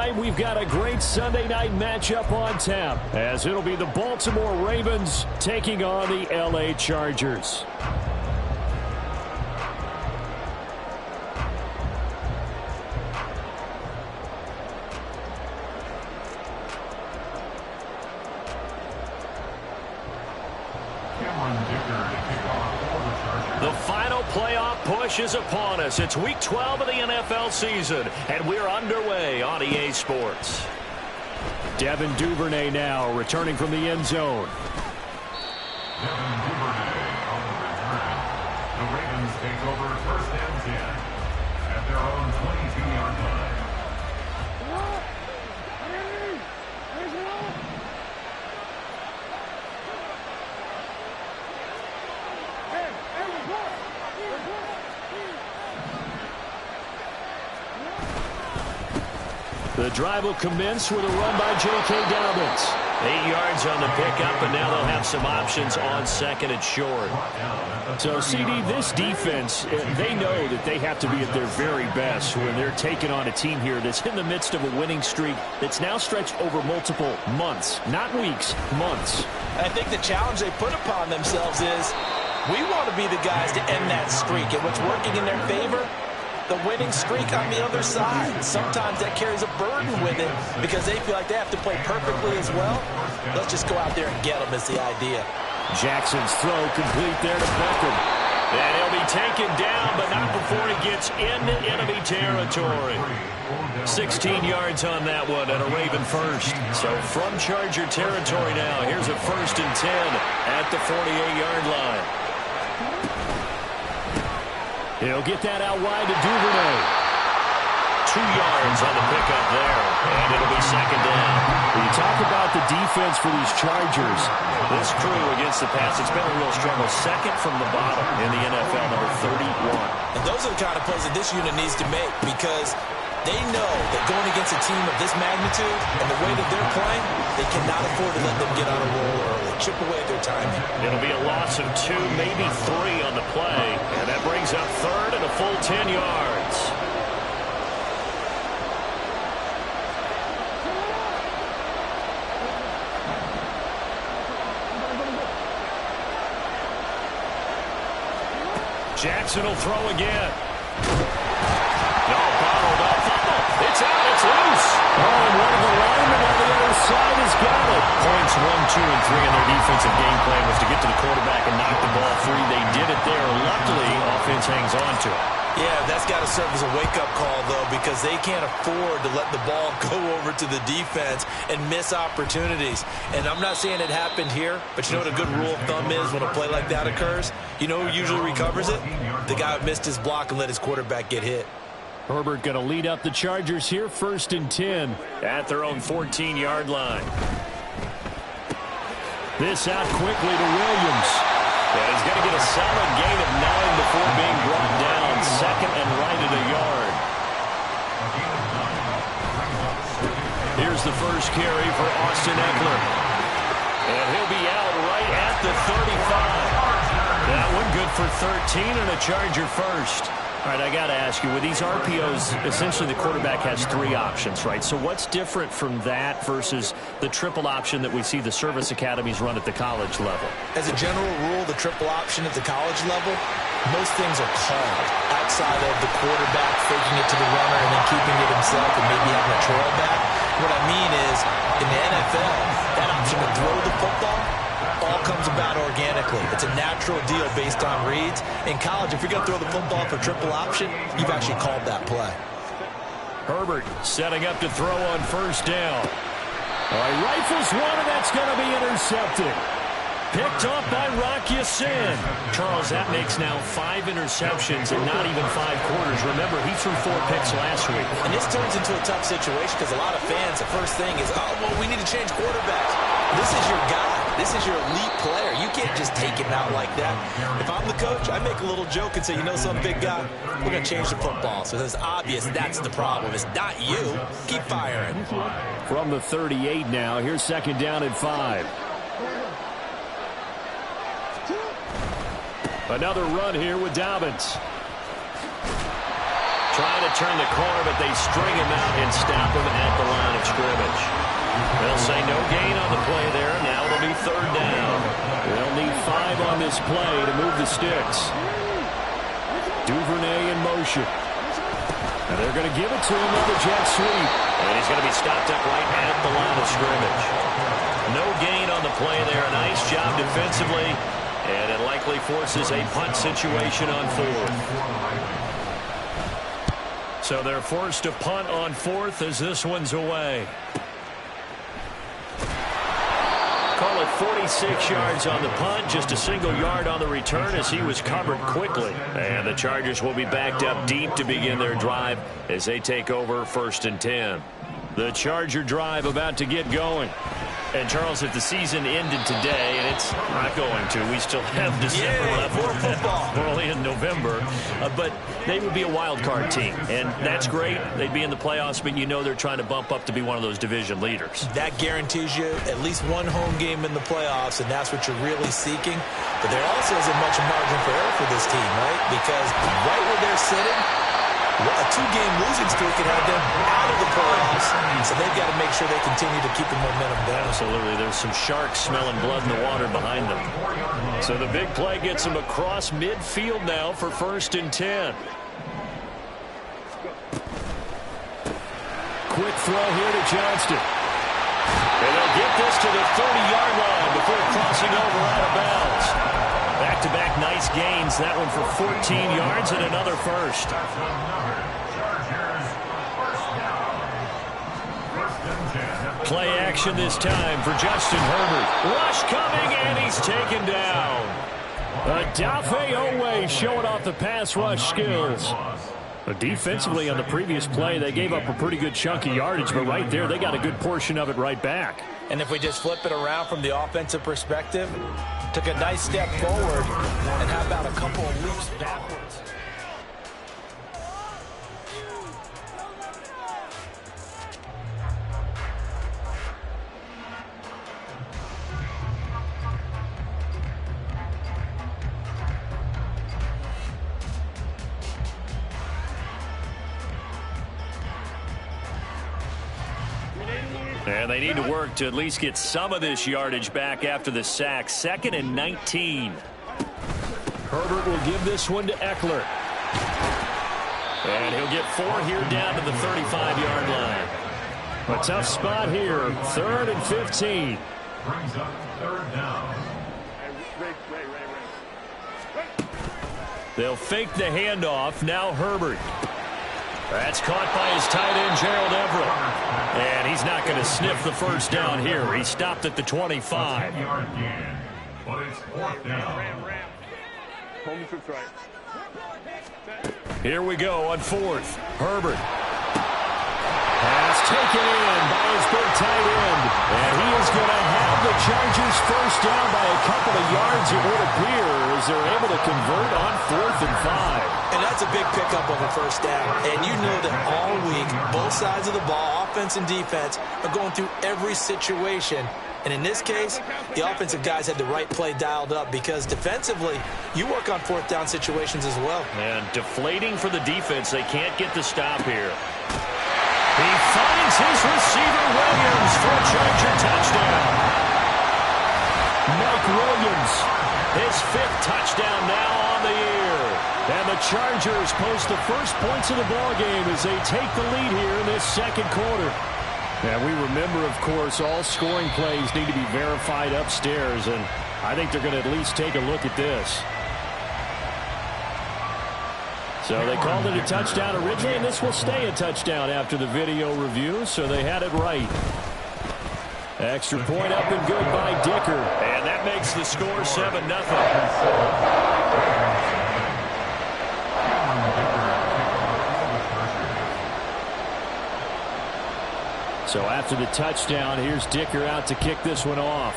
tonight, we've got a great Sunday night matchup on tap, as it'll be the Baltimore Ravens taking on the LA Chargers. The final playoff push is upon us. It's Week 12 of the NFL season, and we're underway on EA Sports. Devin Duvernay now returning from the end zone. Devin Duvernay on the return. The Ravens take over first and 10 at their own 22-yard line. The drive will commence with a run by J.K. Dobbins. 8 yards on the pickup, and now they'll have some options on second and short. So, CD, this defense, they know that they have to be at their very best when they're taking on a team here that's in the midst of a winning streak that's now stretched over multiple months, not weeks, months. I think the challenge they put upon themselves is we want to be the guys to end that streak, and what's working in their favor, the winning streak on the other side. Sometimes that carries a burden with it because they feel like they have to play perfectly as well. Let's just go out there and get them is the idea. Jackson's throw complete there to Beckham. And he'll be taken down, but not before he gets into enemy territory. 16 yards on that one and a Raven first. So from Charger territory now, here's a 1st and 10 at the 48-yard line. He'll get that out wide to Duvernay. 2 yards on the pickup there, and it'll be second down. When you talk about the defense for these Chargers, this crew against the pass, it's been a real struggle. Second from the bottom in the NFL, number 31. And those are the kind of plays that this unit needs to make because they know that going against a team of this magnitude and the way that they're playing, they cannot afford to let them get on a roll early, chip away their timing. It'll be a loss of 2, maybe 3 on the play, and that brings up third and a full 10 yards. Jackson will throw again. No, bottled up. It's out. It's loose. Oh, and one of the linemen on the other side has got it. Points 1, 2, and 3 in their defensive game plan was to get to the quarterback and knock the ball free. They did it there. Luckily, offense hangs on to it. Yeah, that's got to serve as a wake-up call, though, because they can't afford to let the ball go over to the defense and miss opportunities. And I'm not saying it happened here, but you know what a good rule of thumb is when a play like that occurs? You know who usually recovers it? The guy who missed his block and let his quarterback get hit. Herbert going to lead up the Chargers here, 1st and 10 at their own 14-yard line. This out quickly to Williams. And he's going to get a solid gain of 9 before being brought down. Second and right at a yard. Here's the first carry for Austin Eckler. And he'll be out right at the 35. That one good for 13 and a Charger first. All right, I got to ask you, with these RPOs, essentially the quarterback has 3 options, right? So what's different from that versus the triple option that we see the service academies run at the college level? As a general rule, the triple option at the college level, most things are called outside of the quarterback faking it to the runner and then keeping it himself and maybe having a trail back. What I mean is, in the NFL, that option to throw the football all comes about organically. It's a natural deal based on reads. In college, if you're going to throw the football for triple option, you've actually called that play. Herbert setting up to throw on 1st down. All right, rifles one, and that's going to be intercepted. Picked off by Rock Ya-Sin. Charles, that makes now 5 interceptions in not even 5 quarters. Remember, he threw 4 picks last week. And this turns into a tough situation because a lot of fans, the first thing is, oh, well, we need to change quarterbacks. This is your guy. This is your elite player. You can't just take him out like that. If I'm the coach, I make a little joke and say, you know some big guy, we're going to change the football. So it's obvious that's the problem. It's not you. Keep firing. From the 38 now, here's 2nd down and 5. Another run here with Dobbins. Trying to turn the corner, but they string him out and stop him at the line this play to move the sticks. Duvernay in motion. And they're going to give it to him on the jet sweep. And he's going to be stopped up right at the line of scrimmage. No gain on the play there. Nice job defensively. And it likely forces a punt situation on fourth. So they're forced to punt on fourth as this one's away. Call it 46 yards on the punt, just a single yard on the return as he was covered quickly. And the Chargers will be backed up deep to begin their drive as they take over 1st and 10. The Charger drive about to get going. And, Charles, if the season ended today, and it's not going to, we still have December left. More football. We're only in November. But they would be a wild card team, and that's great. They'd be in the playoffs, but you know they're trying to bump up to be one of those division leaders. That guarantees you at least one home game in the playoffs, and that's what you're really seeking. But there also isn't much margin for error for this team, right? Because right where they're sitting, a 2-game losing streak could have them out of the playoffs. So they've got to make sure they continue to keep the momentum down. Absolutely. There's some sharks smelling blood in the water behind them. So the big play gets them across midfield now for 1st and 10. Quick throw here to Johnston. And they'll get this to the 30-yard line before crossing over out of bounds. Back-to-back nice gains. That one for 14 yards and another first. Play action this time for Justin Herbert. Rush coming, and he's taken down. Adafe Owe showing off the pass rush skills. But defensively on the previous play, they gave up a pretty good chunk of yardage, but right there, they got a good portion of it right back. And if we just flip it around from the offensive perspective, took a nice step forward, and how about a couple of leaps backwards? And they need to work to at least get some of this yardage back after the sack. 2nd and 19. Herbert will give this one to Eckler. And he'll get 4 here down to the 35-yard line. A tough spot here. 3rd and 15. Brings up 3rd down. They'll fake the handoff. Now Herbert. That's caught by his tight end, Gerald Everett. And he's not going to sniff the first down here. He stopped at the 25. 10-yard gain, but it's 4th down. Here we go on 4th. Herbert. Pass taken in by his big tight end. And he is going to have the Chargers first down by a couple of yards, it would appear, as they're able to convert on 4th and 5. And that's a big pickup on the first down. And you know that all week, both sides of the ball, offense and defense, are going through every situation. And in this case, the offensive guys had the right play dialed up because defensively, you work on 4th down situations as well. And deflating for the defense. They can't get the stop here. He finds his receiver, Williams, for a Charger touchdown. Mike Williams, his 5th touchdown now on the year. And the Chargers post the first points of the ballgame as they take the lead here in this 2nd quarter. And we remember, of course, all scoring plays need to be verified upstairs, and I think they're going to at least take a look at this. So they called it a touchdown originally, and this will stay a touchdown after the video review, so they had it right. Extra point up and good by Dicker. And that makes the score 7-0. So after the touchdown, here's Dicker out to kick this one off.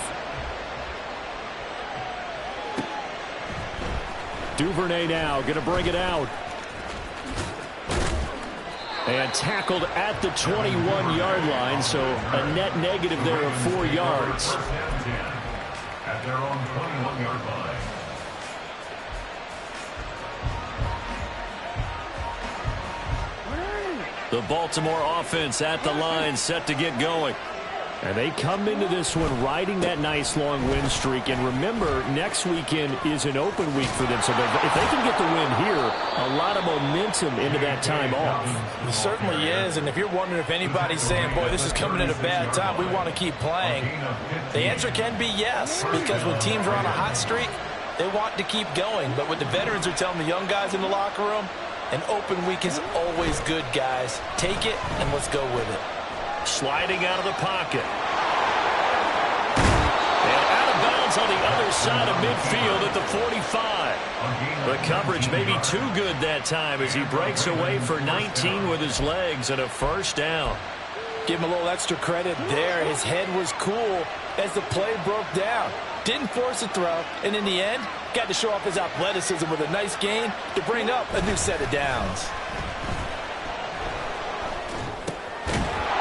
Duvernay now going to bring it out. And tackled at the 21-yard line, so a net negative there of 4 yards. At their own 21-yard line. The Baltimore offense at the line, set to get going. And they come into this one riding that nice long win streak. And remember, next weekend is an open week for them. So if they can get the win here, a lot of momentum into that time off. It certainly is. And if you're wondering if anybody's saying, boy, this is coming at a bad time, we want to keep playing, the answer can be yes. Because when teams are on a hot streak, they want to keep going. But what the veterans are telling the young guys in the locker room, an open week is always good, guys. Take it and let's go with it. Sliding out of the pocket. And out of bounds on the other side of midfield at the 45. The coverage may be too good that time as he breaks away for 19 with his legs and a first down. Give him a little extra credit there. His head was cool as the play broke down. Didn't force a throw, and in the end, got to show off his athleticism with a nice gain to bring up a new set of downs.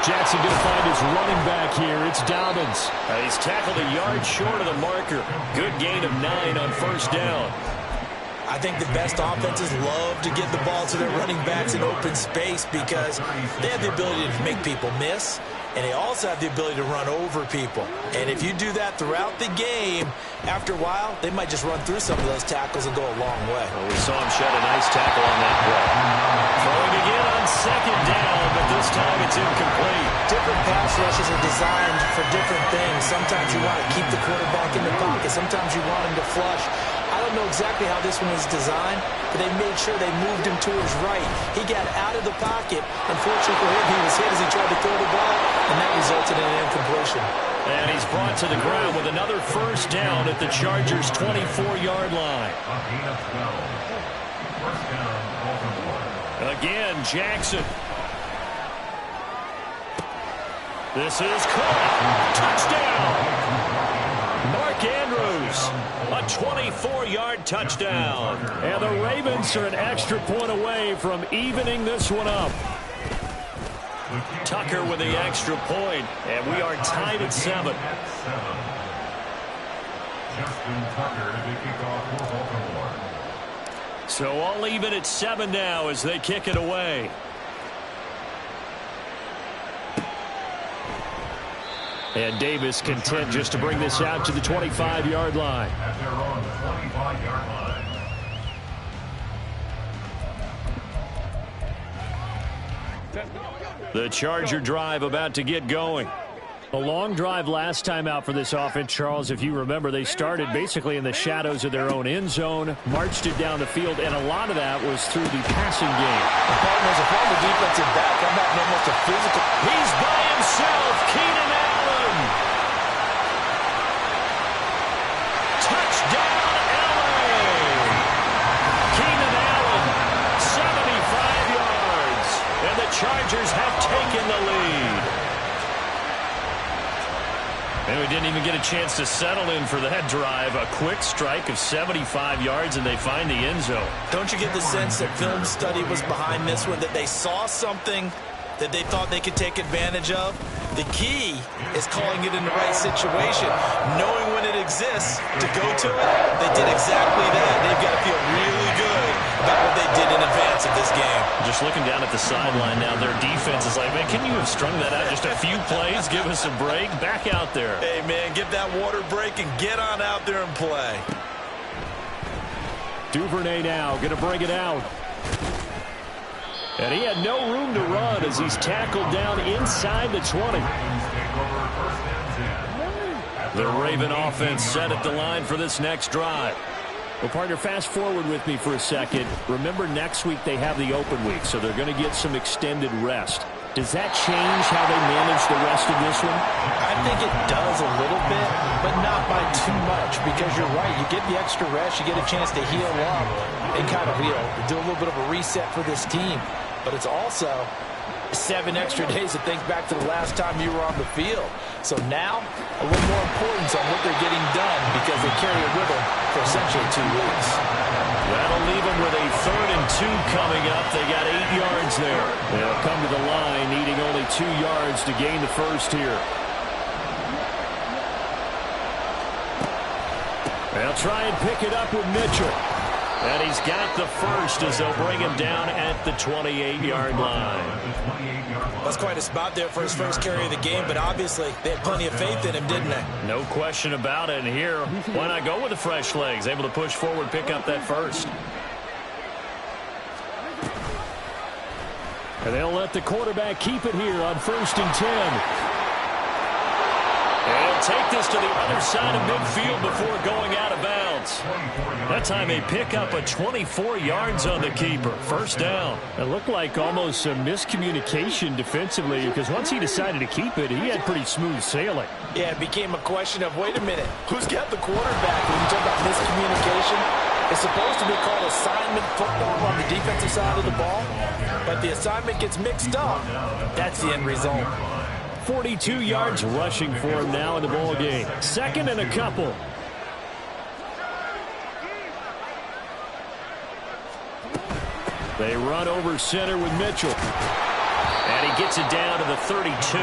Jackson going to find his running back here. It's Dobbins. He's tackled a yard short of the marker. Good gain of 9 on first down. I think the best offenses love to get the ball to their running backs in open space because they have the ability to make people miss, and they also have the ability to run over people. And if you do that throughout the game, after a while, they might just run through some of those tackles and go a long way. Well, we saw him shed a nice tackle on that play. Throwing again on second down, but this time it's incomplete. Different pass rushes are designed for different things. Sometimes you want to keep the quarterback in the pocket. Sometimes you want him to flush. I don't know exactly how this one was designed, but they made sure they moved him to his right. He got out of the pocket. Unfortunately for him, he was hit as he tried to throw the ball, and that resulted in an incompletion. And he's brought to the ground with another first down at the Chargers' 24-yard line. Again, Jackson. This is caught. Touchdown. Mark Andrews, a 24-yard touchdown. And the Ravens are an extra point away from evening this one up. Tucker with the extra point, and we are tied at 7. Justin Tucker to kick off for Baltimore. So all even at 7 now as they kick it away. And Davis content just to bring this out to the 25-yard line. At their own 25-yard line. The Charger drive about to get going. A long drive last time out for this offense, Charles. If you remember, they started basically in the shadows of their own end zone, marched it down the field, and a lot of that was through the passing game. The partners, if I'm the defensive back, I'm not almost a physical. He's by himself, Keenan Allen. Touchdown, LA. Keenan Allen, 75 yards, and the Chargers have taken the lead. And we didn't even get a chance to settle in for that drive. A quick strike of 75 yards, and they find the end zone. Don't you get the sense that film study was behind this one, that they saw something that they thought they could take advantage of? The key is calling it in the right situation, knowing when it exists to go to it. They did exactly that. They've got to feel really good about what they did in advance of this game. Just looking down at the sideline now, their defense is like, man, can you have strung that out just a few plays? Give us a break. Back out there. Hey, man, get that water break and get on out there and play. Duvernay now going to bring it out. And he had no room to run as he's tackled down inside the 20. The Raven offense set at the line for this next drive. Well, partner, fast forward with me for a second. Remember, next week they have the open week, so they're going to get some extended rest. Does that change how they manage the rest of this one? I think it does a little bit, but not by too much, because you're right. You get the extra rest, you get a chance to heal up and kind of do a little bit of a reset for this team. But it's also 7 extra days to think back to the last time you were on the field. So now, a little more importance on what they're getting done because they carry it with them for essentially 2 weeks. That'll leave them with a 3rd and 2 coming up. They got 8 yards there. They'll come to the line needing only 2 yards to gain the first here. They'll try and pick it up with Mitchell. And he's got the first as they'll bring him down at the 28-yard line. That's quite a spot there for his first carry of the game, but obviously they had plenty of faith in him, didn't they? No question about it. And here, why not go with the fresh legs? Able to push forward, pick up that first. And they'll let the quarterback keep it here on 1st and 10. And he'll take this to the other side of midfield before going out of bounds. That time they pick up a 24 yards on the keeper. First down. It looked like almost a miscommunication defensively because once he decided to keep it, he had pretty smooth sailing. Yeah, it became a question of, wait a minute, who's got the quarterback? When you talk about miscommunication, it's supposed to be called assignment football on the defensive side of the ball, but the assignment gets mixed up. That's the end result. 42 yards rushing for him now in the ball game. 2nd and a couple. They run over center with Mitchell. And he gets it down to the 32.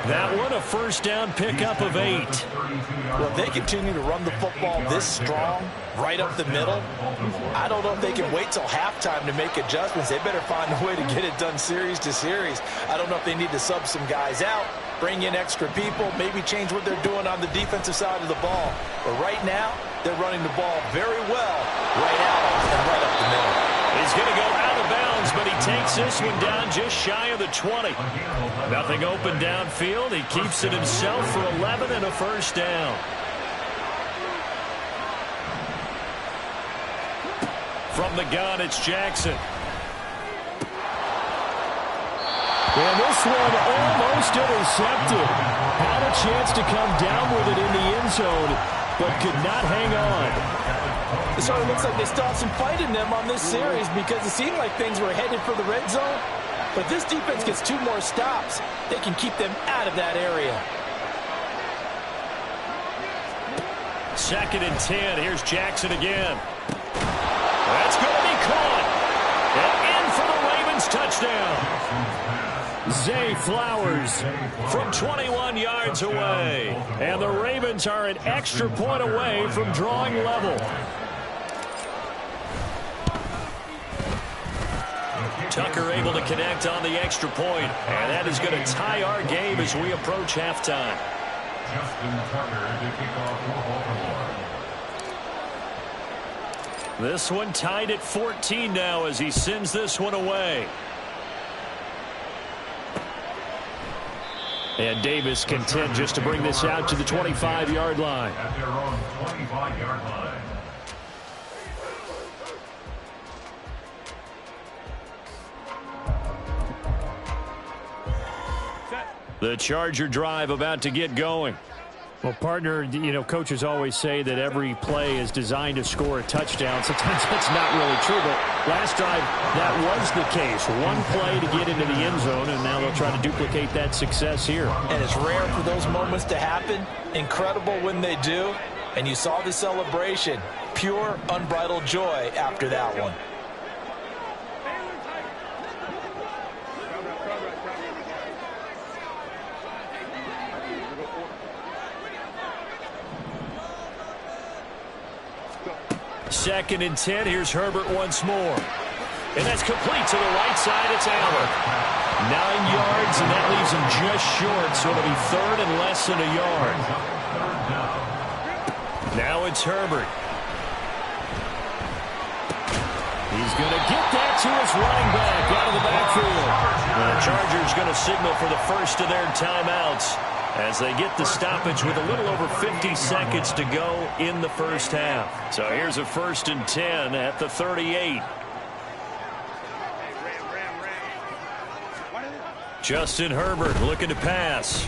That one a first down pickup of 8. Well, if they continue to run the football this strong, right up the middle, I don't know if they can wait till halftime to make adjustments. They better find a way to get it done series to series. I don't know if they need to sub some guys out, bring in extra people, maybe change what they're doing on the defensive side of the ball. But right now, they're running the ball very well right out and right up the middle. He's going to go out of bounds, but he takes this one down just shy of the 20. Nothing open downfield. He keeps it himself for 11 and a first down. From the gun, it's Jackson. And this one almost intercepted. Had a chance to come down with it in the end zone, but could not hang on. It sort of looks like they still have some fight in them on this series because it seemed like things were headed for the red zone. But this defense gets 2 more stops. They can keep them out of that area. 2nd and 10. Here's Jackson again. That's going to be caught. And in for the Ravens touchdown. Zay Flowers from 21 yards away. And the Ravens are an extra point away from drawing level. Tucker able to connect on the extra point. And that is going to tie our game as we approach halftime. Justin Tucker to kick off for Baltimore. This one tied at 14 now as he sends this one away. And Davis content just to bring this out to the 25-yard line. At their own 25-yard line. The Charger drive about to get going. Well, partner, you know, coaches always say that every play is designed to score a touchdown. Sometimes that's not really true, but last drive, that was the case. One play to get into the end zone, and now they'll try to duplicate that success here. And it's rare for those moments to happen. Incredible when they do. And you saw the celebration. Pure, unbridled joy after that one. Second and 10. Here's Herbert once more. And that's complete to the right side. It's Allen. 9 yards, and that leaves him just short, so it'll be 3rd and less than a yard. Now it's Herbert. He's going to get that to his running back out of the backfield. The Chargers going to signal for the first of their timeouts as they get the stoppage with a little over 50 seconds to go in the first half. So here's a 1st and 10 at the 38. Justin Herbert looking to pass.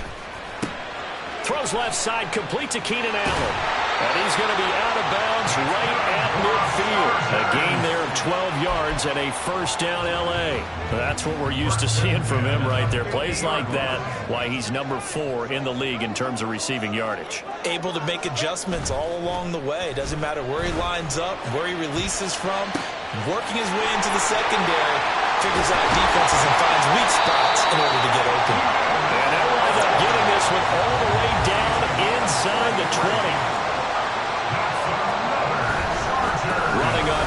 Throws left side, complete to Keenan Allen. And he's going to be out of bounds right at midfield. A gain there of 12 yards and a first down L.A. That's what we're used to seeing from him right there. Plays like that, why he's number 4 in the league in terms of receiving yardage. Able to make adjustments all along the way. Doesn't matter where he lines up, where he releases from. Working his way into the secondary. Figures out defenses and finds weak spots in order to get open. And now we'll end up getting this one all the way down inside the 20. Running on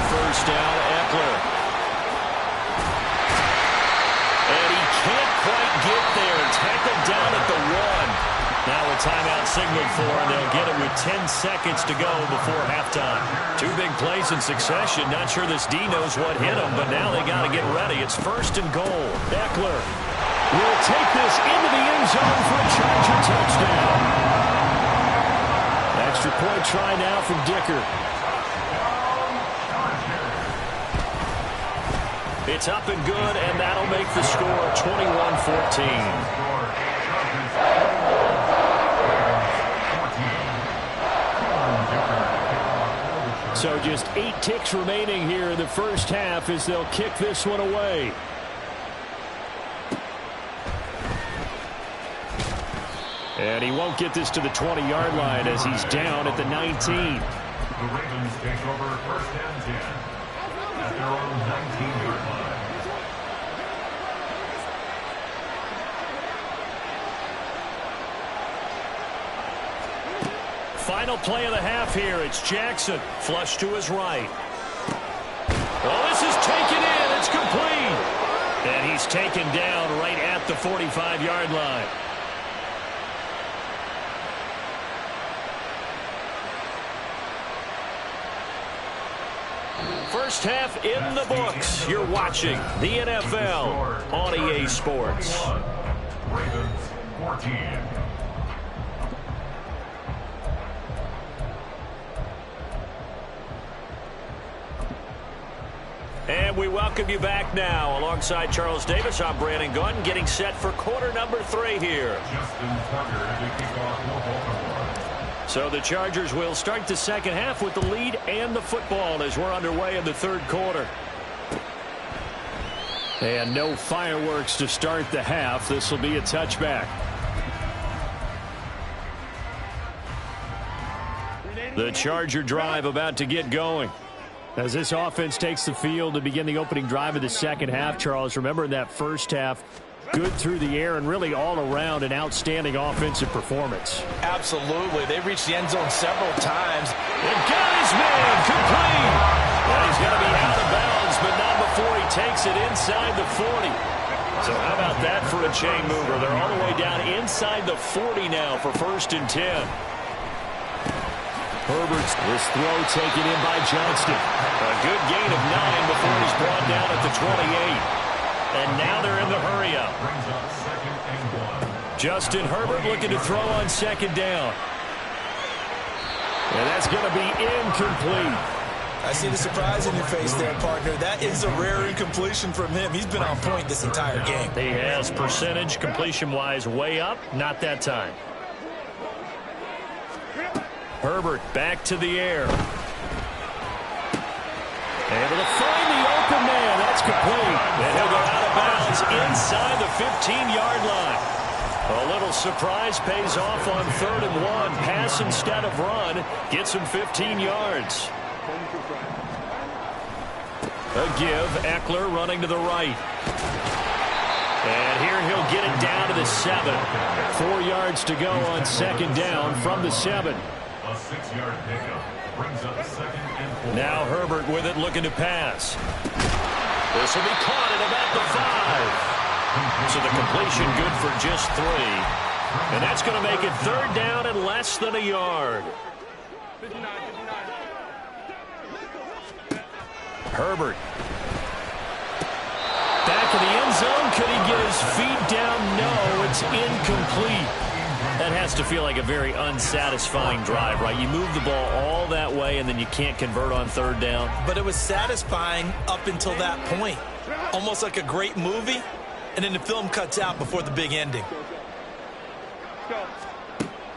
signaled for, and they'll get it with 10 seconds to go before halftime. Two big plays in succession. Not sure this D knows what hit him, but now they got to get ready. It's 1st and goal. Eckler will take this into the end zone for a Charger touchdown. Extra point try now from Dicker. It's up and good, and that'll make the score 21-14. So just 8 ticks remaining here in the first half as they'll kick this one away. And he won't get this to the 20-yard line as he's down at the 19. The Ravens take over 1st and 10 at their own 19-yard line. Final play of the half here. It's Jackson. Flush to his right. Well, this is taken in. It's complete. And he's taken down right at the 45-yard line. First half in the books. You're watching the NFL on EA Sports. Ravens 14. And we welcome you back now. Alongside Charles Davis, I'm Brandon Gunn, getting set for quarter number 3 here. Justin Tucker to kick off for Baltimore. So the Chargers will start the second half with the lead and the football as we're underway in the third quarter. And no fireworks to start the half. This will be a touchback. The Charger drive about to get going. As this offense takes the field to begin the opening drive of the second half, Charles, remember in that first half, good through the air and really all around an outstanding offensive performance. Absolutely. They reached the end zone several times. They've got his man complete. And he's going to be out of bounds, but not before he takes it inside the 40. So how about that for a chain mover? They're all the way down inside the 40 now for 1st and 10. Herbert's this throw taken in by Johnston. A good gain of 9 before he's brought down at the 28. And now they're in the hurry-up. Brings up 2nd and 1. Justin Herbert looking to throw on 2nd down. And that's going to be incomplete. I see the surprise in your face there, partner. That is a rare incompletion from him. He's been on point this entire game. He has percentage completion-wise way up. Not that time. Herbert back to the air. Able to find the open man. That's complete. And he'll go out of bounds inside the 15-yard line. A little surprise pays off on 3rd and 1. Pass instead of run. Gets him 15 yards. A give. Eckler running to the right. And here he'll get it down to the 7. 4 yards to go on 2nd down from the 7. A 6-yard pickup brings up 2nd and 4. Now Herbert with it, looking to pass. This will be caught at about the 5. So the completion good for just 3. And that's going to make it 3rd down and less than a yard. Herbert. Back in the end zone. Could he get his feet down? No, it's incomplete. That has to feel like a very unsatisfying drive, right? You move the ball all that way, and then you can't convert on 3rd down. But it was satisfying up until that point. Almost like a great movie, and then the film cuts out before the big ending.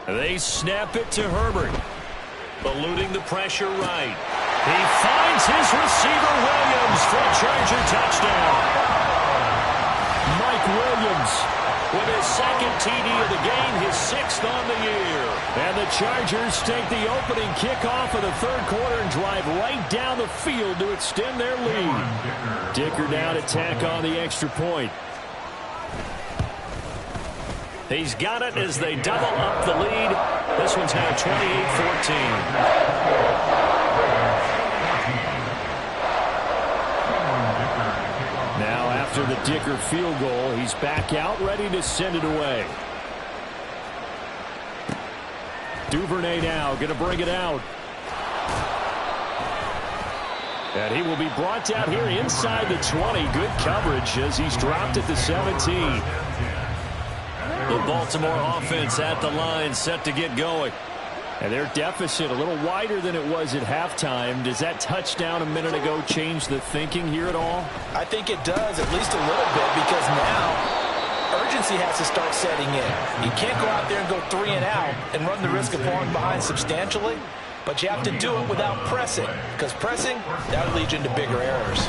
They snap it to Herbert. Eluding the pressure right. He finds his receiver, Williams, for a Charger touchdown. Mike Williams with his 2nd TD of the game, his 6th on the year. And the Chargers take the opening kickoff of the 3rd quarter and drive right down the field to extend their lead. Dicker down to tack on the extra point. He's got it as they double up the lead. This one's now 28-14. Now after the Dicker field goal, he's back out, ready to send it away. Duvernay now going to bring it out. And he will be brought down here inside the 20. Good coverage as he's dropped at the 17. The Baltimore offense at the line, set to get going. And their deficit a little wider than it was at halftime. Does that touchdown a minute ago change the thinking here at all? I think it does, at least a little bit, because now urgency has to start setting in. You can't go out there and go 3 and out and run the risk of falling behind substantially, but you have to do it without pressing, because pressing, that leads you into bigger errors.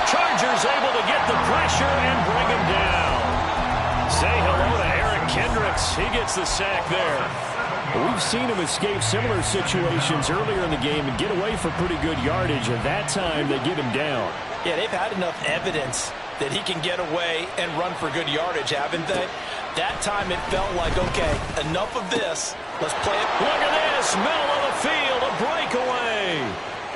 Chargers able to get the pressure and bring him down. Say hello to Eric Kendricks. He gets the sack there. We've seen him escape similar situations earlier in the game and get away for pretty good yardage, and that time they get him down. Yeah, they've had enough evidence that he can get away and run for good yardage, haven't they? That time it felt like, okay, enough of this. Let's play it. Look at this. Middle of the field, a breakaway.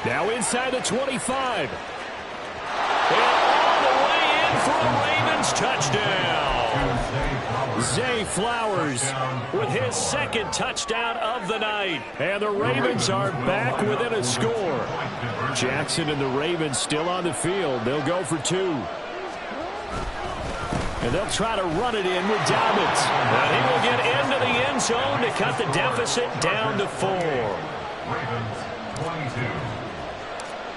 Now inside the 25. And all the way in for a Ravens touchdown. Zay Flowers with his second touchdown of the night. And the Ravens are back within a score. Jackson and the Ravens still on the field. They'll go for 2. And they'll try to run it in with Dobbins. And he will get into the end zone to cut the deficit down to 4. Ravens 22.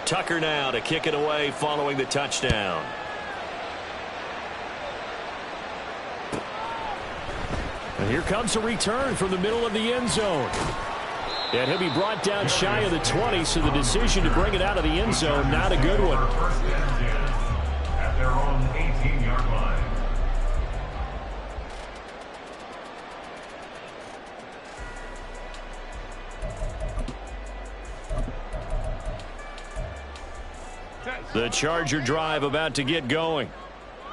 Tucker now to kick it away following the touchdown. And here comes a return from the middle of the end zone. And he'll be brought down shy of the 20, so the decision to bring it out of the end zone, not a good one. First and 10 at their own 18-yard line. The Charger drive about to get going.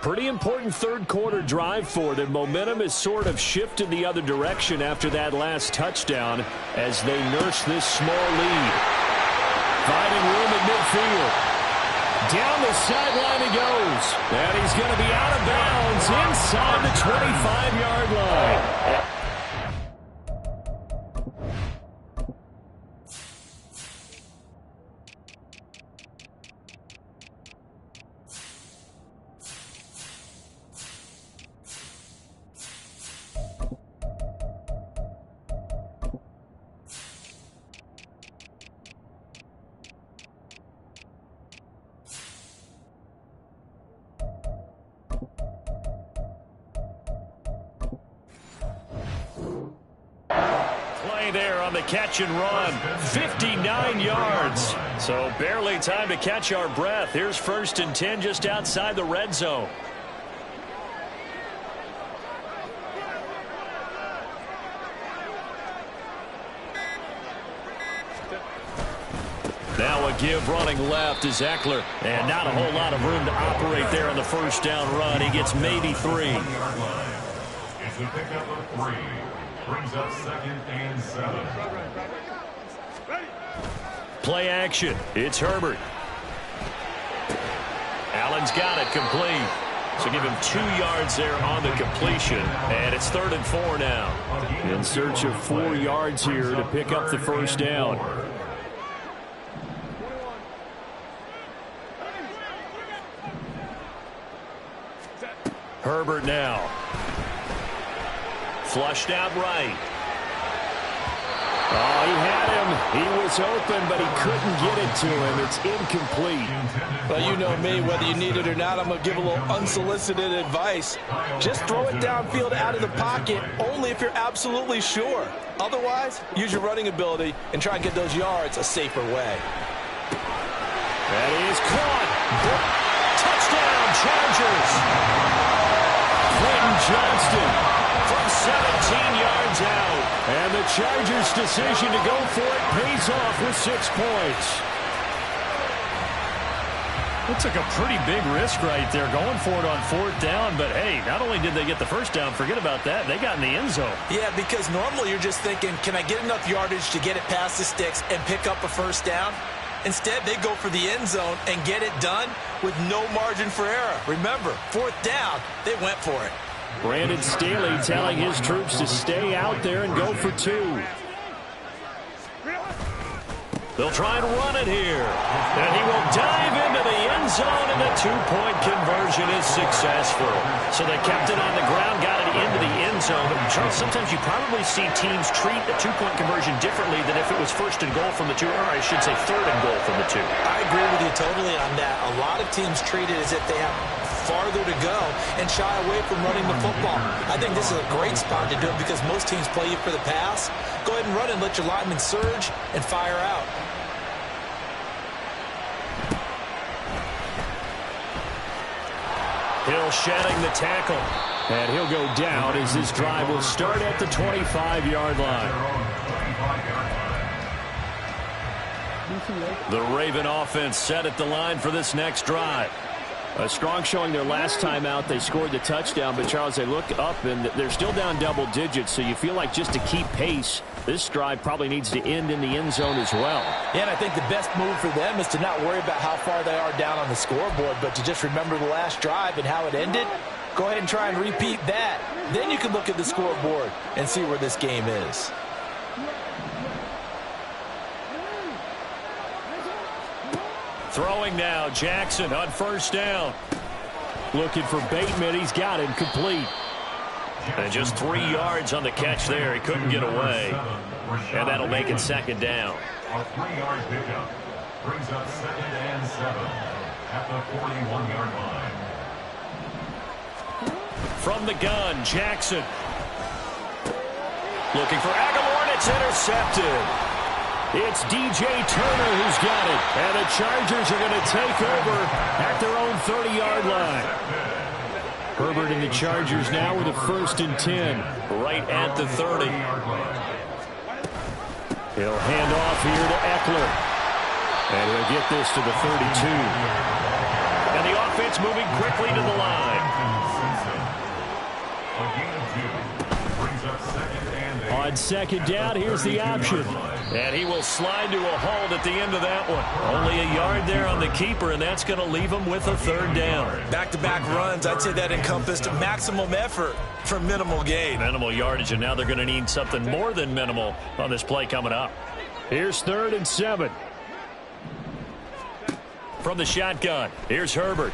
Pretty important third quarter drive for them. Momentum has sort of shifted the other direction after that last touchdown as they nurse this small lead. Finding room at midfield. Down the sideline he goes. And he's going to be out of bounds inside the 25-yard line. There on the catch and run, 59 yards. So barely time to catch our breath. Here's 1st and 10 just outside the red zone. Now a give running left is Eckler. And not a whole lot of room to operate there on the first down run. He gets maybe 3. It's a pickup of 3. Brings up 2nd and 7. Play action. It's Herbert. Allen's got it complete. So give him 2 yards there on the completion. And it's 3rd and 4 now. In search of 4 yards here to pick up the first down. Herbert now. Flushed out right. Oh, he had him. He was open, but he couldn't get it to him. It's incomplete. Well, you know me, whether you need it or not, I'm going to give a little unsolicited advice. Just throw it downfield out of the pocket, only if you're absolutely sure. Otherwise, use your running ability and try and get those yards a safer way. That is caught. Touchdown, Chargers. Quentin Johnston from 17 yards out. And the Chargers' decision to go for it pays off with 6 points. It took a pretty big risk right there going for it on 4th down. But, hey, not only did they get the first down, forget about that, they got in the end zone. Yeah, because normally you're just thinking, can I get enough yardage to get it past the sticks and pick up a first down? Instead, they go for the end zone and get it done with no margin for error. Remember, 4th down, they went for it. Brandon Staley telling his troops to stay out there and go for two. They'll try and run it here. And he will dive into the end zone, and the two-point conversion is successful. So they kept it on the ground, got it into the end zone. But Charles, sometimes you probably see teams treat a two-point conversion differently than if it was first and goal from the two, or I should say third and goal from the two. I agree with you totally on that. A lot of teams treat it as if they have farther to go and shy away from running the football. I think this is a great spot to do it because most teams play you for the pass. Go ahead and run and let your linemen surge and fire out. Hill shedding the tackle. And he'll go down as this drive will start at the 25-yard line. The Raven offense set at the line for this next drive. A strong showing their last time out. They scored the touchdown, but Charles, they look up and they're still down double digits, so you feel like just to keep pace, this drive probably needs to end in the end zone as well. Yeah, and I think the best move for them is to not worry about how far they are down on the scoreboard, but to just remember the last drive and how it ended. Go ahead and try and repeat that. Then you can look at the scoreboard and see where this game is. Throwing now, Jackson on first down. Looking for Bateman. He's got him complete. And just 3 yards on the catch there. He couldn't get away. And that'll make it second down. A 3-yard pickup brings up 2nd and 7 at the 41-yard line. From the gun, Jackson. Looking for Aguilar, and it's intercepted. It's DJ Turner who's got it. And the Chargers are going to take over at their own 30-yard line. Herbert and the Chargers now with a 1st and 10. Right at the 30. He'll hand off here to Eckler. And he'll get this to the 32. And the offense moving quickly to the line. A gain of 2 brings up 2nd and 8. On second down, here's the option. And he will slide to a hold at the end of that one. Only a yard there on the keeper, and that's going to leave him with a 3rd down. Back-to-back runs, I'd say that encompassed maximum effort for minimal gain. Minimal yardage, and now they're going to need something more than minimal on this play coming up. Here's 3rd and 7. From the shotgun, here's Herbert.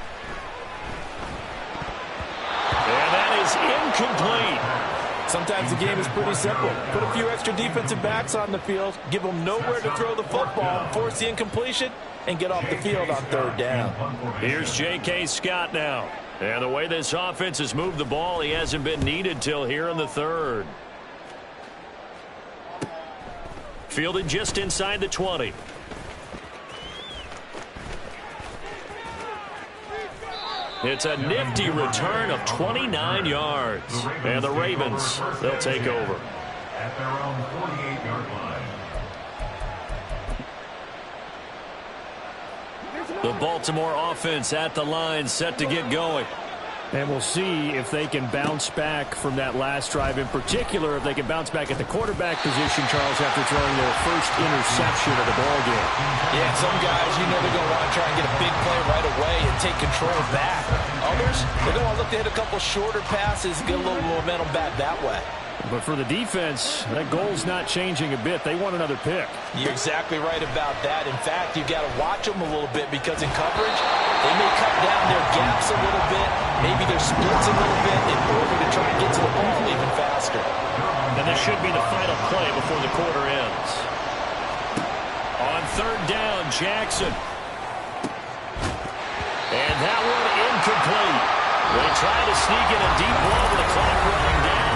And that is incomplete. Sometimes the game is pretty simple. Put a few extra defensive backs on the field, give them nowhere to throw the football, force the incompletion, and get off the field on 3rd down. Here's J.K. Scott now. And the way this offense has moved the ball, he hasn't been needed till here in the 3rd. Fielded just inside the 20. It's a nifty return of 29 yards. And the Ravens, they'll take over. At their own 48-yard line. The Baltimore offense at the line, set to get going. And we'll see if they can bounce back from that last drive. In particular, if they can bounce back at the quarterback position, Charles, after throwing their first interception of the ball game. Yeah, some guys, you know they're going to want to try and get a big play right away and take control back. Others, they're going to look to hit a couple shorter passes, get a little momentum back that way. But for the defense, that goal's not changing a bit. They want another pick. You're exactly right about that. In fact, you've got to watch them a little bit because in coverage, they may cut down their gaps a little bit, maybe their splits a little bit in order to try and get to the ball even faster. And this should be the final play before the quarter ends. On 3rd down, Jackson. And that one incomplete. They try to sneak in a deep ball with the clock running down.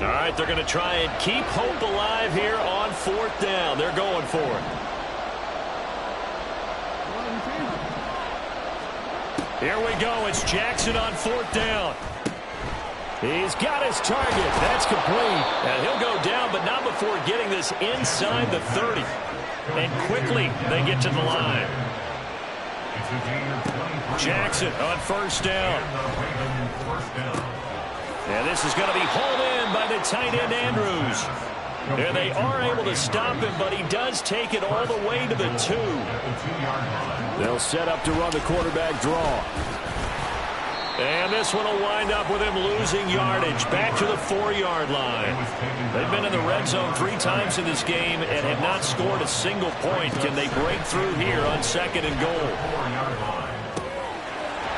All right, they're going to try and keep hope alive here on 4th down. They're going for it. Here we go. It's Jackson on 4th down. He's got his target. That's complete. And he'll go down, but not before getting this inside the 30. And quickly, they get to the line. Jackson on 1st down. And this is going to be hauled in by the tight end, Andrews. And they are able to stop him, but he does take it all the way to the 2. They'll set up to run the quarterback draw. And this one will wind up with him losing yardage back to the 4-yard line. They've been in the red zone 3 times in this game and have not scored a single point. Can they break through here on 2nd and goal?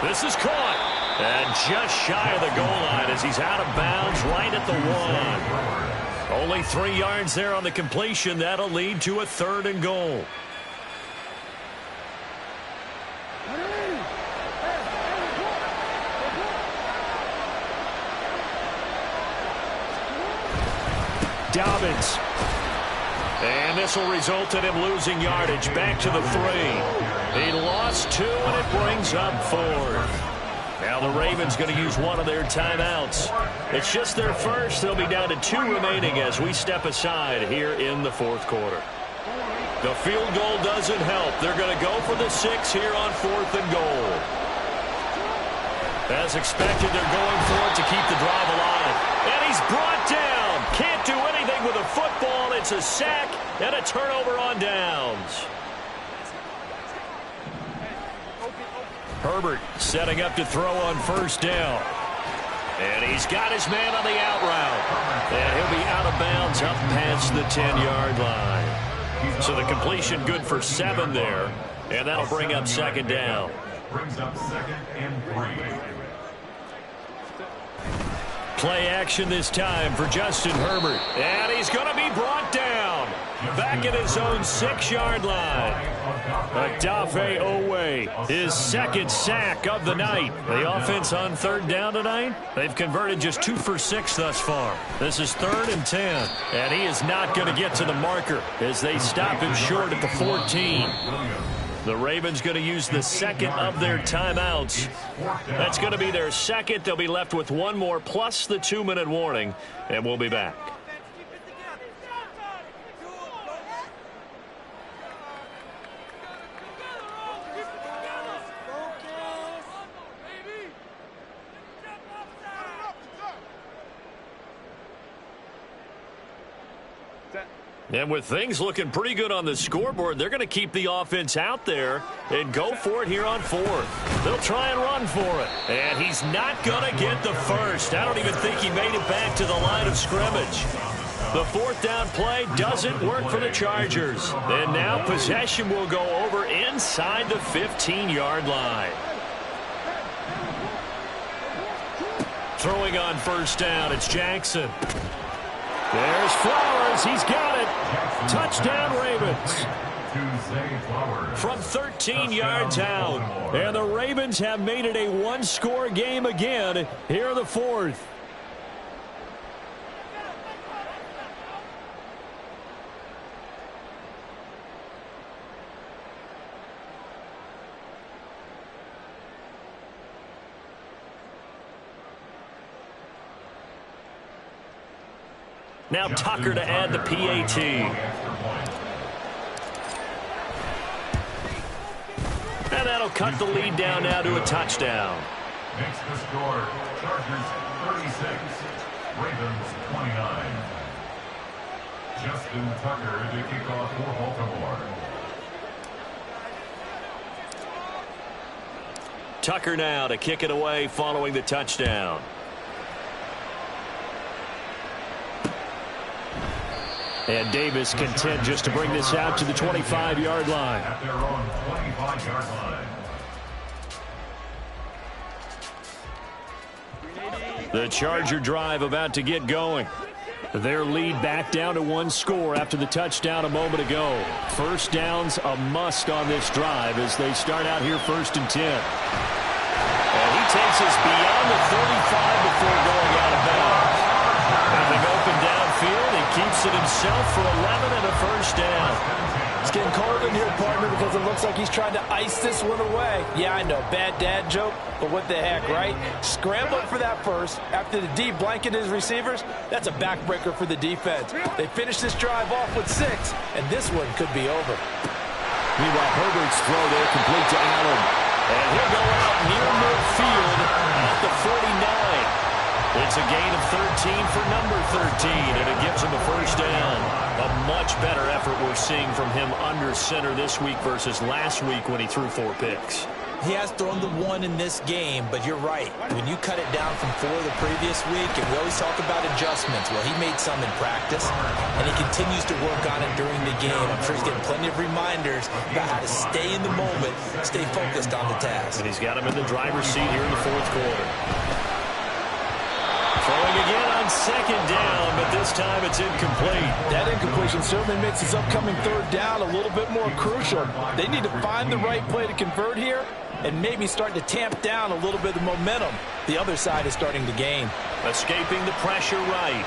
This is caught. And just shy of the goal line as he's out of bounds right at the 1. Only 3 yards there on the completion. That'll lead to a 3rd and goal. Dobbins. And this will result in him losing yardage back to the 3. He lost 2, and it brings up 4th. Now the Ravens going to use one of their timeouts. It's just their first. They'll be down to 2 remaining as we step aside here in the 4th quarter. The field goal doesn't help. They're going to go for the 6 here on 4th and goal. As expected, they're going for it to keep the drive alive. And he's brought down. Can't do anything with a football. It's a sack and a turnover on downs. Herbert setting up to throw on 1st down. And he's got his man on the out route. And he'll be out of bounds up past the 10-yard line. So the completion good for 7 there. And that'll bring up 2nd down. Brings up 2nd and 3. Play action this time for Justin Herbert. And he's going to be brought down. Back at his own 6-yard line. Odafe Owe, his 2nd sack of the night. The offense on 3rd down tonight, they've converted just 2 for 6 thus far. This is 3rd and 10. And he is not going to get to the marker as they stop him short at the 14. The Ravens going to use the 2nd of their timeouts. That's going to be their 2nd. They'll be left with 1 more plus the 2-minute warning, and we'll be back. And with things looking pretty good on the scoreboard, they're going to keep the offense out there and go for it here on 4th. They'll try and run for it. And he's not going to get the first. I don't even think he made it back to the line of scrimmage. The 4th down play doesn't work for the Chargers. And now possession will go over inside the 15-yard line. Throwing on 1st down, it's Jackson. There's Flowers. He's got it. Touchdown, Ravens. From 13 yards out. And the Ravens have made it a 1-score game again here in the 4th. Now Tucker to add the PAT. And that'll cut the lead down now to a touchdown. Makes the score Chargers 36, Ravens 29. Justin Tucker to kick off for Baltimore. Tucker now to kick it away following the touchdown. And Davis content just to bring this out to the 25-yard line. At their own 25-yard line. The Charger drive about to get going. Their lead back down to 1 score after the touchdown a moment ago. 1st down's a must on this drive as they start out here 1st and 10. And he takes us beyond the 35 before going out of bounds. Having open downfield, he keeps it himself for 11 and a 1st down. It's getting cold in here, partner, because it looks like he's trying to ice this one away. Yeah, I know, bad dad joke, but what the heck, right? Scrambling for that first after the D blanketed his receivers. That's a backbreaker for the defense. They finish this drive off with 6, and this one could be over. Meanwhile, Herbert's throw there complete to Allen. And he'll go out near midfield at the 49. It's a gain of 13 for number 13, and it gives him a first down. A much better effort we're seeing from him under center this week versus last week when he threw 4 picks. He has thrown the 1 in this game, but you're right. When you cut it down from 4 the previous week, and we always talk about adjustments, well, he made some in practice, and he continues to work on it during the game. I'm sure he's getting plenty of reminders about how to stay in the moment, stay focused on the task. And he's got him in the driver's seat here in the 4th quarter. Throwing again on 2nd down, but this time it's incomplete. That incompletion certainly makes his upcoming 3rd down a little bit more crucial. They need to find the right play to convert here and maybe start to tamp down a little bit of momentum. The other side is starting to gain. Escaping the pressure right.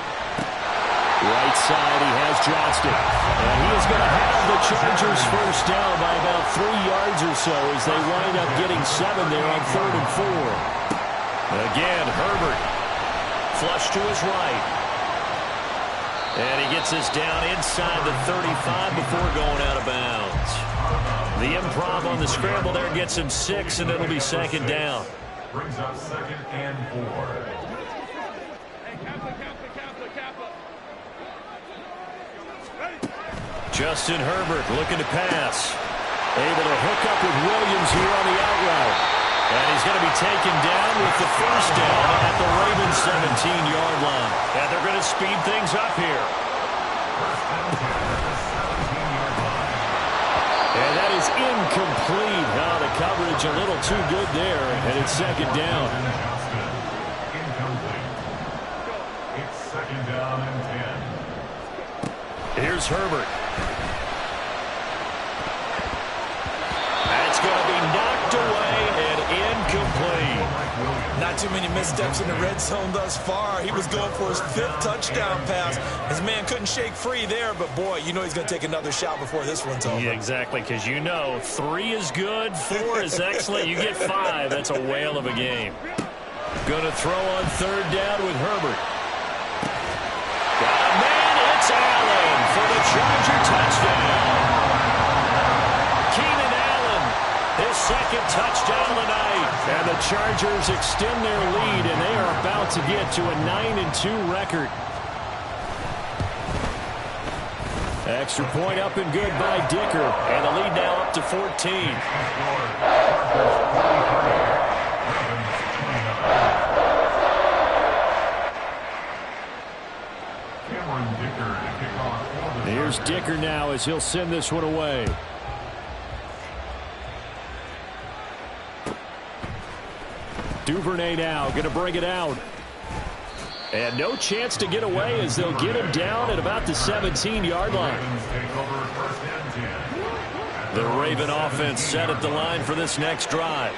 Right side, he has Johnston. And he is going to have the Chargers first down by about 3 yards or so as they wind up getting 7 there on 3rd and 4. Again, Herbert. Flush to his right. And he gets this down inside the 35 before going out of bounds. The improv on the scramble there gets him 6, and it'll be 2nd down. Brings up 2nd and 4. Justin Herbert looking to pass. Able to hook up with Williams here on the out route. And he's going to be taken down with the first down at the Ravens 17-yard line. And they're going to speed things up here. And that is incomplete. Now the coverage a little too good there, and it's 2nd down. Incomplete. It's 2nd down and 10. Here's Herbert. That's going to be knocked away and incomplete. Not too many missteps in the red zone thus far. He was going for his 5th touchdown pass. His man couldn't shake free there, but boy, you know he's going to take another shot before this one's over. Yeah, exactly, because you know 3 is good, 4 is excellent. You get 5, that's a whale of a game. Going to throw on 3rd down with Herbert. Got a man, it's Allen for the Charger touchdown. Keenan Allen, his 2nd touchdown of the night. And the Chargers extend their lead, and they are about to get to a 9-2 record. Extra point up and good by Dicker. And the lead now up to 14. Here's Dicker now as he'll send this one away. Duvernay now going to bring it out. And no chance to get away as they'll get him down at about the 17-yard line. The Raven offense set at the line for this next drive.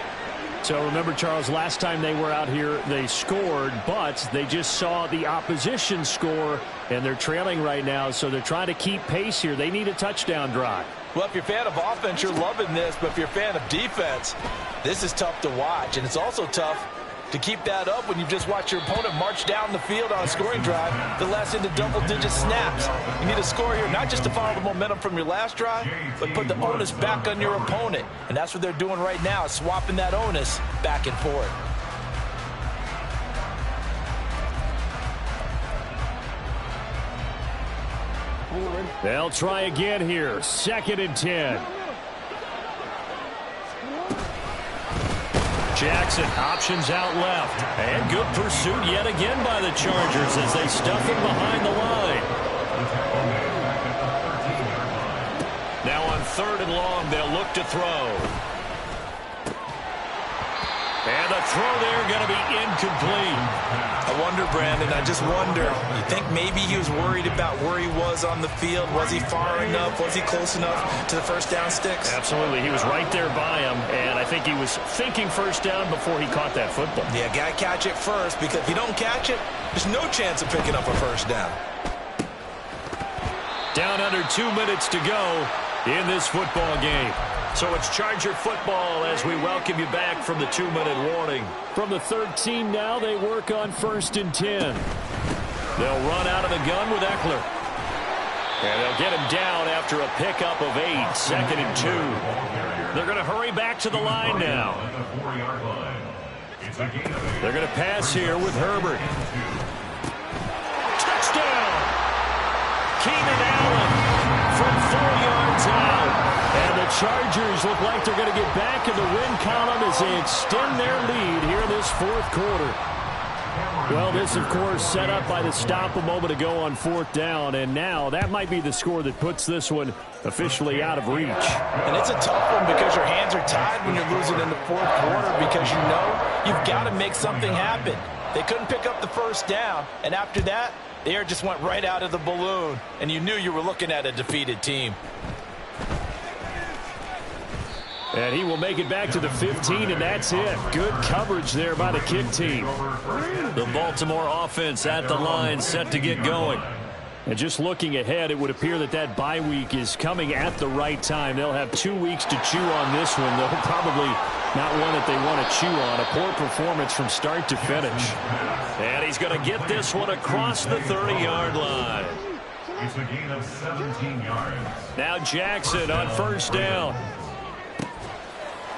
So remember, Charles, last time they were out here, they scored, but they just saw the opposition score, and they're trailing right now, so they're trying to keep pace here. They need a touchdown drive. Well, if you're a fan of offense, you're loving this, but if you're a fan of defense, this is tough to watch, and it's also tough to keep that up when you just watch your opponent march down the field on a scoring drive that lasts into double-digit snaps. You need a score here, not just to follow the momentum from your last drive, but put the onus back on your opponent. And that's what they're doing right now, swapping that onus back and forth. They'll try again here. 2nd and 10. Jackson options out left. And good pursuit yet again by the Chargers as they stuff him behind the line. Now on 3rd and long, they'll look to throw. And the throw there going to be incomplete. I wonder, Brandon, I just wonder, you think maybe he was worried about where he was on the field? Was he far enough? Was he close enough to the first down sticks? Absolutely. He was right there by him, and I think he was thinking first down before he caught that football. Yeah, got to catch it first, because if you don't catch it, there's no chance of picking up a first down. Down under 2 minutes to go in this football game. So it's Charger football as we welcome you back from the 2-minute warning. From the 13 now, they work on 1st and 10. They'll run out of the gun with Eckler. And they'll get him down after a pickup of 8, 2nd and 2. They're going to hurry back to the line now. They're going to pass here with Herbert. Touchdown! Keenan Allen from 4 yards out. And the Chargers look like they're going to get back in the win column as they extend their lead here in this fourth quarter. Well, this, of course, set up by the stop a moment ago on 4th down, and now that might be the score that puts this one officially out of reach. And it's a tough one because your hands are tied when you're losing in the fourth quarter because you know you've got to make something happen. They couldn't pick up the first down, and after that, the air just went right out of the balloon, and you knew you were looking at a defeated team. And he will make it back to the 15, and that's it. Good coverage there by the kick team. The Baltimore offense at the line, set to get going. And just looking ahead, it would appear that that bye week is coming at the right time. They'll have 2 weeks to chew on this one, though probably not one that they want to chew on. A poor performance from start to finish. And he's going to get this one across the 30-yard line. It's a gain of 17 yards. Now Jackson on first down.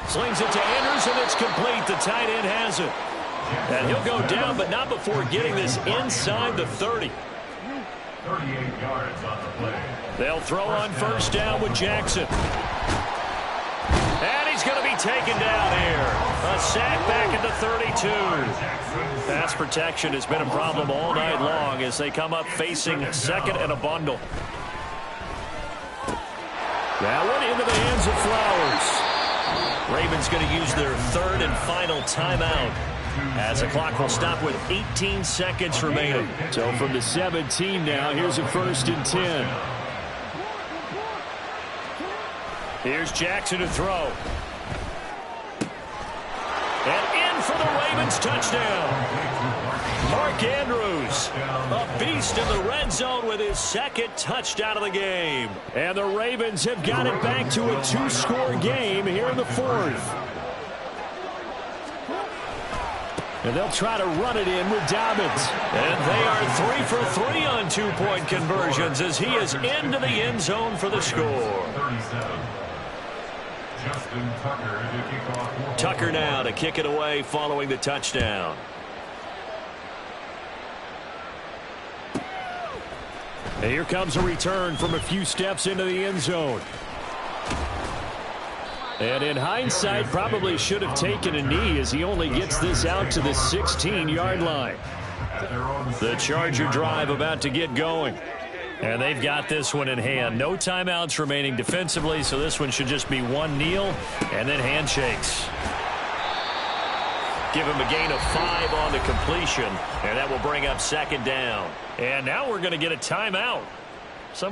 Slings it to Andrews, and it's complete. The tight end has it. And he'll go down, but not before getting this inside the 30. 38 yards on the play. They'll throw on first down with Jackson. And he's going to be taken down here. A sack back at the 32. Pass protection has been a problem all night long as they come up facing second and a bundle. That one into the hands of Flowers. Ravens going to use their third and final timeout as the clock will stop with 18 seconds remaining. So from the 17 now, here's a 1st and 10. Here's Jackson to throw. And in for the Ravens touchdown. Mark Andrews, a beast in the red zone with his second touchdown of the game. And the Ravens have got it back to a 2-score game here in the 4th. And they'll try to run it in with Dobbins. And they are 3 for 3 on 2-point conversions as he is into the end zone for the score. Tucker now to kick it away following the touchdown. And here comes a return from a few steps into the end zone. And in hindsight, probably should have taken a knee as he only gets this out to the 16-yard line. The Charger drive about to get going. And they've got this one in hand. No timeouts remaining defensively, so this one should just be one kneel and then handshakes. Give him a gain of 5 on the completion, and that will bring up second down. And now we're going to get a timeout.